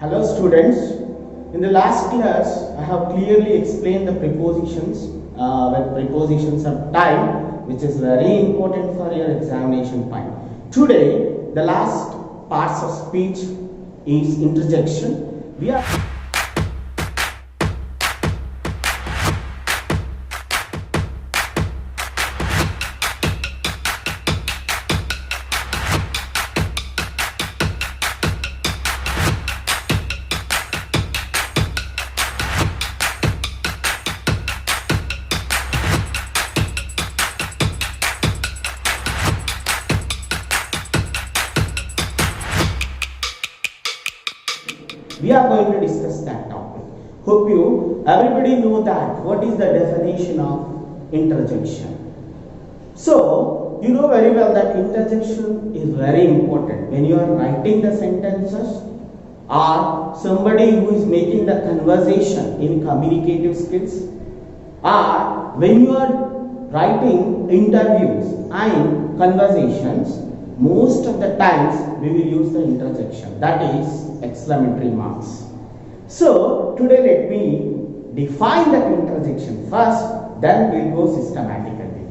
Hello students, in the last class I have clearly explained the prepositions with prepositions of time, which is very important for your examination point. Today the last parts of speech is interjection. We are going to discuss that topic. Hope everybody know that what is the definition of interjection. So you know very well that interjection is very important when you are writing the sentences or somebody who is making the conversation in communicative skills, or when you are writing interviews and conversations. Most of the times we will use the interjection, that is exclamatory marks. So today let me define the interjection first, then we will go systematically.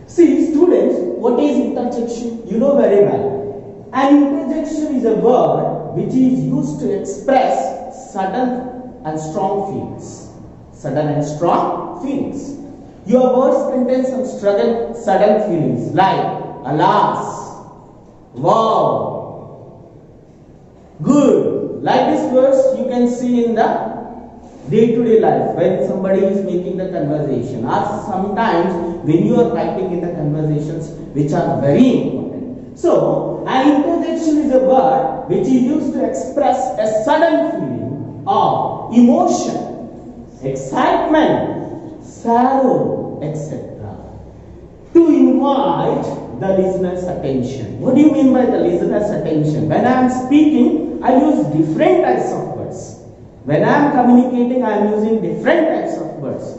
See students, what is interjection? You know very well. An interjection is a word which is used to express sudden and strong feelings. Sudden and strong feelings. Your words contain some sudden feelings like alas, wow, good. Like these words you can see in the day-to-day life when somebody is making the conversation, or sometimes when you are writing in the conversations which are very important. So an interjection is a word which is used to express a sudden feeling of emotion, excitement, sorrow, etc. to invite the listener's attention. What do you mean by the listener's attention? When I am speaking, I use different types of words. When I am communicating, I am using different types of words.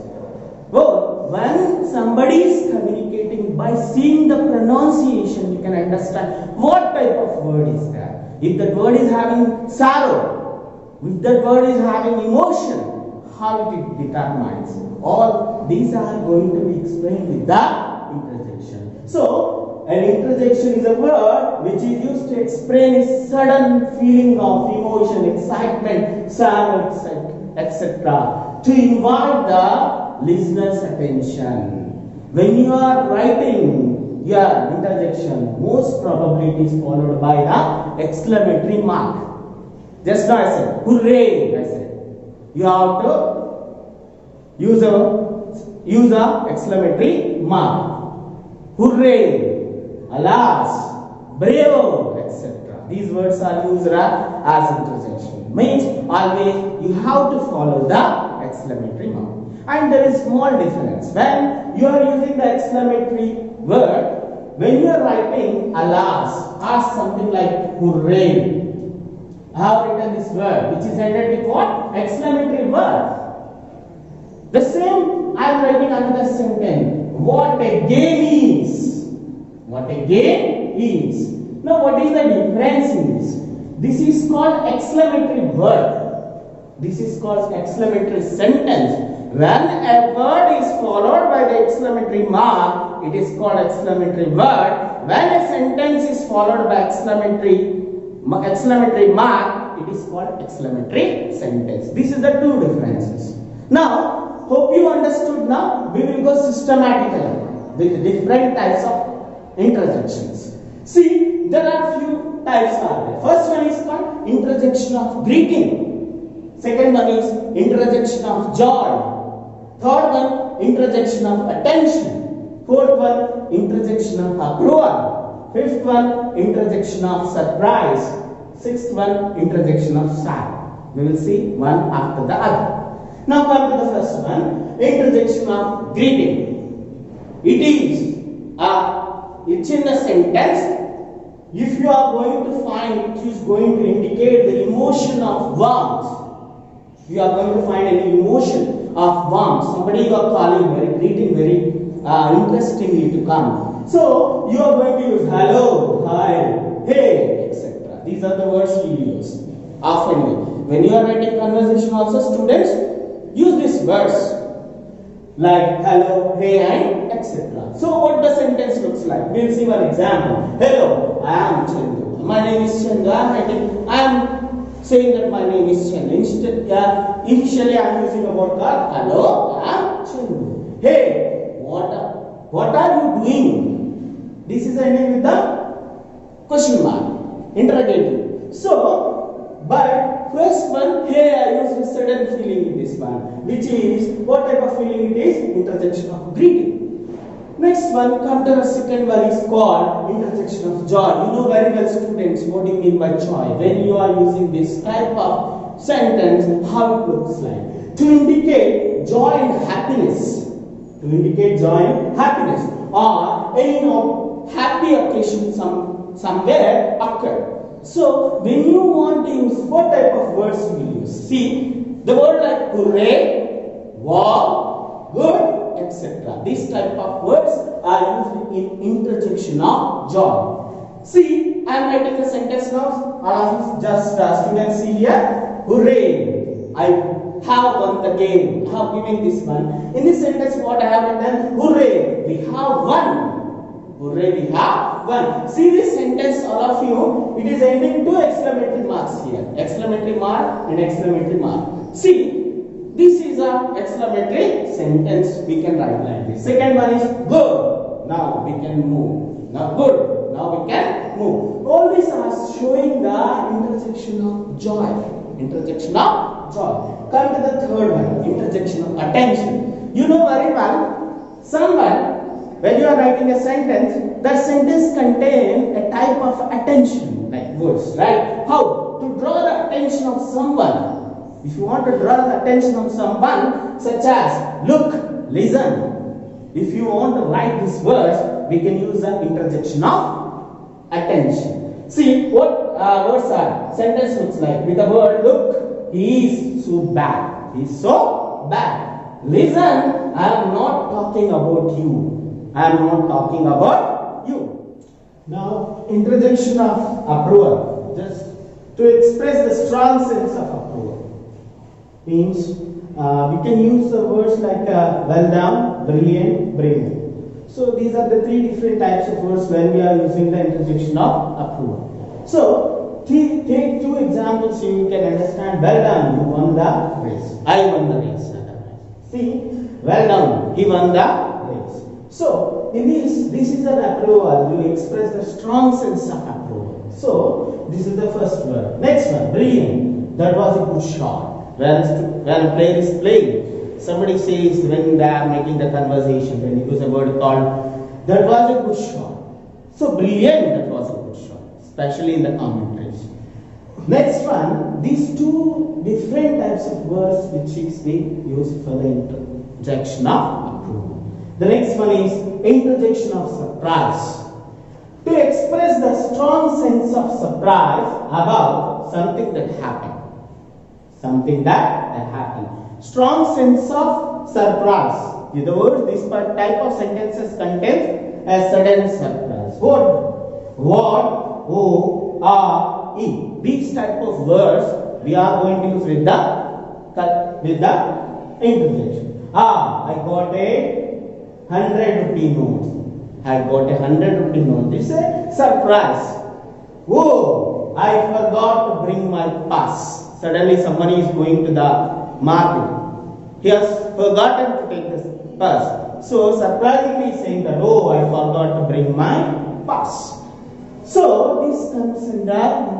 Well, when somebody is communicating, by seeing the pronunciation, you can understand what type of word is that. If that word is having sorrow, if that word is having emotion, how it determines. All these are going to be explained with the interjection. So, an interjection is a word which is used to express sudden feeling of emotion, excitement, sorrow, etc. to invite the listener's attention. When you are writing your interjection, most probably it is followed by the exclamatory mark. Just now I said, hooray, I said. You have to use a exclamatory mark. Hooray, alas, bravo, etc. These words are used as interjection. Means always you have to follow the exclamatory mark. And there is small difference. When you are using the exclamatory word, when you are writing alas or something like hooray, I have written this word which is ended with what? Exclamatory word. The same I am writing another sentence. What a game is. What a game is. Now what is the difference in this? This is called exclamatory word. This is called exclamatory sentence. When a word is followed by the exclamatory mark, it is called exclamatory word. When a sentence is followed by exclamatory mark, it is called exclamatory sentence. This is the two differences. Now, hope you understood. Now we will go systematically with different types of interjections. See, there are few types are there. First one is called interjection of greeting. Second one is interjection of joy. Third one, interjection of attention. Fourth one, interjection of approval. Fifth one, interjection of surprise. Sixth one, interjection of sad. We will see one after the other. Now come to the first one, interjection of greeting. It's in the sentence. If you are going to find which is going to indicate the emotion of warmth, you are going to find an emotion of warmth. Somebody you are calling, very greeting, very interestingly to come. So you are going to use hello, hi, hey, etc. These are the words we use often. When you are writing conversation also, students use these words like hello, hey, and etc. So what the sentence looks like? We'll see one example. Hello, I am Chandra. My name is Chandra. I am saying that my name is Chandra. Initially I am using a word called hello, I am Chandra. Hey, what are you doing? This is ending with the question mark, interrogative. So, but first one, here I use a sudden feeling in this one, which is what type of feeling it is? Interjection of greeting. Next one, come to the second one is called interjection of joy. You know very well, students, what do you mean by joy? When you are using this type of sentence, how it looks like? To indicate joy and happiness. To indicate joy and happiness, or any happy occasion somewhere occur. So when you want to use, what type of words you will use? See, the word like hooray, wow, good, etc. These type of words are used in interjection of joy. See, I am writing the sentence now. Just students see here, hooray, I have won the game. I have given this one. In this sentence, what I have written? Hooray, we have won. Hooray, we have won. See this sentence, all of you, it is ending two exclamatory marks here. Exclamatory mark and exclamatory mark. See, this is a exclamatory sentence. We can write like this. Second one is good. Now we can move. Now good. Now we can move. All these are showing the interjection of joy. Interjection of joy. Come to the third one. Interjection of attention. You know very well, someone, when you are writing a sentence, that sentence contains a type of attention, like words, right? How? To draw the attention of someone. If you want to draw the attention of someone, such as look, listen. If you want to write these words, we can use the interjection of attention. See what words are. Sentence looks like with the word look, he is so bad. He is so bad. Listen, I am not talking about you. I am not talking about you. Now, interjection of approval, just to express the strong sense of approval, means we can use the words like well done, brilliant, brilliant. So these are the three different types of words when we are using the interjection of approval. So take two examples so you can understand. Well done, you won the race. I won the race. See, well done, he won the race. So, in this is an approval. You express the strong sense of approval. So, this is the first word. Next one, brilliant. That was a good shot. When a player is playing, somebody says when they are making the conversation, when you use a word called, that was a good shot. So, brilliant, that was a good shot, especially in the commentaries. Next one, these two different types of words which is being used for the interjection of approval. The next one is interjection of surprise. To express the strong sense of surprise about something that happened. Something that happened. Strong sense of surprise. In other words, this type of sentences contains a sudden surprise. What, who, are, in. These type of words we are going to use with the interjection. I got a 100 rupee note. I got a 100 rupee note. This is a surprise. Oh, I forgot to bring my purse. Suddenly somebody is going to the market. He has forgotten to take this purse. So surprisingly he is saying that, oh, I forgot to bring my purse. So this comes in the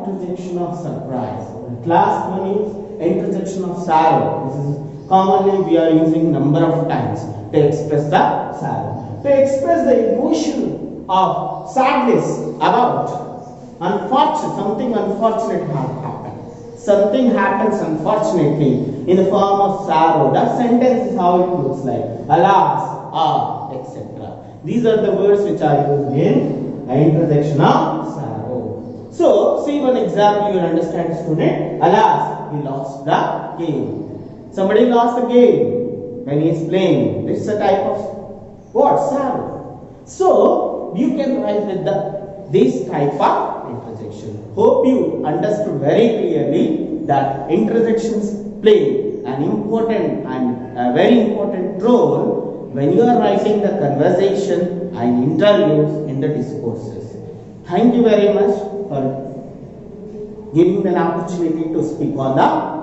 interjection of surprise. The last one is interjection of sorrow. This is commonly we are using number of times to express the sorrow. To express the emotion of sadness about something unfortunate has happened. Something happens unfortunately in the form of sorrow. That sentence is how it looks like. Alas, etc. These are the words which are used in interjection of sorrow. So, see one example you will understand, student. Alas, he lost the game. Somebody lost the game when he is playing. This is a type of what? Sorrow. So, you can write with this type of interjection. Hope you understood very clearly that interjections play an important and a very important role when you are writing the conversation and interviews in the discourses. Thank you very much for giving me an opportunity to speak on the